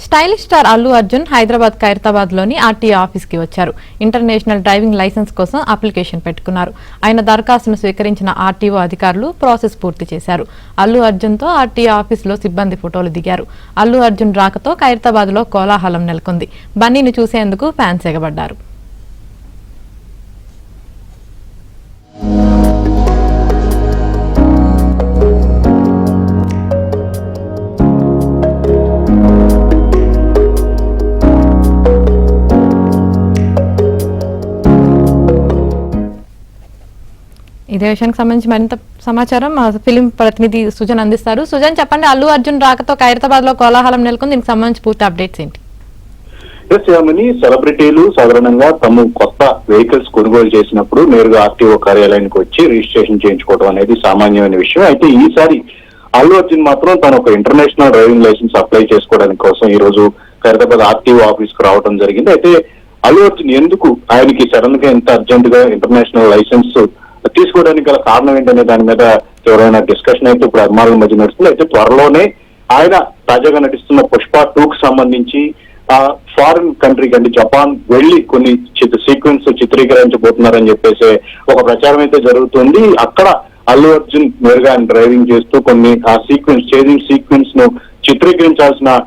Stylish star Allu Arjun Hyderabad Khairatabad లోని RTO office కి వచ్చారు. ఇంటర్నేషనల్ డ్రైవింగ్ లైసెన్స్ కోసం అప్లికేషన్ పెట్టుకున్నారు. ఆయన దరఖాస్తును స్వీకరించిన ఆర్టీఓ అధికారులు ప్రాసెస్ పూర్తి చేశారు. అల్లు అర్జున్ తో ఆర్టీఓ ఆఫీస్ లో సిబ్బంది ఫోటోలు దిగారు. అల్లు అర్జున్ రాకతో ఖైరతాబాద్ లో కోలాహలం నెలకొంది. బన్నీని చూసేందుకు ఫ్యాన్స్ ఎగబడ్డారు. ఇదే విషయానికి సంబంధించి మరింత సమాచారం మా ఫిలిం ప్రతినిధి సుజన్ అందిస్తారు. సుజన్, చెప్పండి, అల్లు అర్జున్ రాకతో ఖైరతాబాద్ లో కోలాహలం నెలకొంది. దీనికి సంబంధించి పూర్తి అప్డేట్స్ ఏంటి? సెలబ్రిటీలు సాధారణంగా తమ కొత్త వెహికల్స్ కొనుగోలు చేసినప్పుడు నేరుగా ఆర్టీఓ కార్యాలయానికి వచ్చి రిజిస్ట్రేషన్ చేయించుకోవడం అనేది సామాన్యమైన విషయం. అయితే ఈసారి అల్లు అర్జున్ మాత్రం తన ఒక ఇంటర్నేషనల్ డ్రైవింగ్ లైసెన్స్ అప్లై చేసుకోవడానికి కోసం ఈ రోజు ఖైరతాబాద్ ఆర్టీఓ ఆఫీస్ కు రావడం జరిగింది. అయితే అల్లు అర్జున్ ఎందుకు ఆయనకి సడన్ గా ఎంత అర్జెంట్ గా ఇంటర్నేషనల్ లైసెన్స్ తీసుకోవడానికి గల కారణం ఏంటనే దాని మీద తీవ్రమైన డిస్కషన్ అయితే ఇప్పుడు అభిమానుల మధ్య నడుస్తుంది. అయితే త్వరలోనే ఆయన తాజాగా నటిస్తున్న పుష్ప 2 కు సంబంధించి ఫారిన్ కంట్రీకి అంటే జపాన్ వెళ్లి కొన్ని సీక్వెన్స్ చిత్రీకరించబోతున్నారని చెప్పేసి ఒక ప్రచారం అయితే జరుగుతుంది. అక్కడ అల్లు అర్జున్ నేరుగా డ్రైవింగ్ చేస్తూ కొన్ని ఆ చేజింగ్ సీక్వెన్స్ ను చిత్రీకరించాల్సిన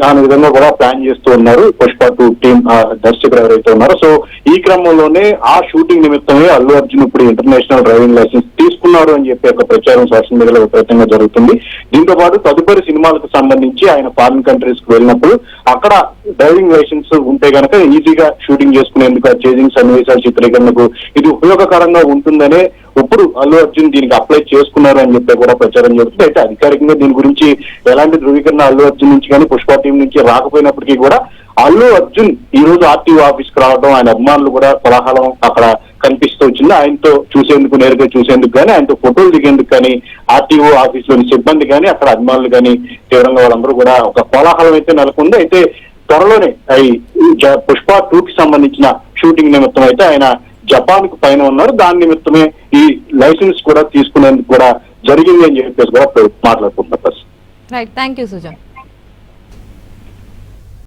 దాని విధంగా కూడా ప్లాన్ చేస్తూ ఉన్నారు పుష్ప 2 టీం దర్శకులు ఎవరైతే ఉన్నారో. సో ఈ క్రమంలోనే ఆ షూటింగ్ నిమిత్తమే అల్లు అర్జున్ ఇప్పుడు ఇంటర్నేషనల్ డ్రైవింగ్ లైసెన్స్ తీసుకున్నాడు అని చెప్పి ఒక ప్రచారం సోషల్ మీడియాలో విపరీతంగా జరుగుతుంది. దీంతో పాటు తదుపరి సినిమాలకు సంబంధించి ఆయన ఫారిన్ కంట్రీస్ కు వెళ్ళినప్పుడు అక్కడ డ్రైవింగ్ లైసెన్స్ ఉంటే కనుక ఈజీగా షూటింగ్ చేసుకునేందుకు ఆ చేజింగ్ సన్నివేశాల చిత్రీకరణకు ఇది ఉపయోగకరంగా ఉంటుందనే ఇప్పుడు అల్లు అర్జున్ దీనికి అప్లై చేసుకున్నారు అని చెప్పి కూడా ప్రచారం జరుగుతుంది. అయితే అధికారికంగా దీని గురించి ఎలాంటి ధృవీకరణ అల్లు అర్జున్ నుంచి కానీ పుష్ప టీం నుంచి రాకపోయినప్పటికీ కూడా అల్లు అర్జున్ ఈ రోజు ఆర్టీఓ ఆఫీస్ కు రావడం ఆయన అభిమానులు కూడా కోలాహలం అక్కడ కనిపిస్తూ వచ్చింది. ఆయనతో చూసేందుకు నేరుగా చూసేందుకు కానీ ఆయనతో ఫోటోలు దిగేందుకు కానీ ఆర్టీఓ ఆఫీస్ లోని సిబ్బంది కానీ అక్కడ అభిమానులు కానీ తీవ్రంగా వాళ్ళందరూ కూడా ఒక కోలాహలం అయితే నెలకొంది. అయితే త్వరలోనే పుష్ప 2 కి సంబంధించిన షూటింగ్ నిమిత్తం అయితే ఆయన జపాన్ కు పైన ఉన్నారు. దాని నిమిత్తమే ఈ లైసెన్స్ కూడా తీసుకునేందుకు కూడా జరిగింది అని చెప్పేసి కూడా మాట్లాడుకుంటున్నారు. Right, thank you Sujan.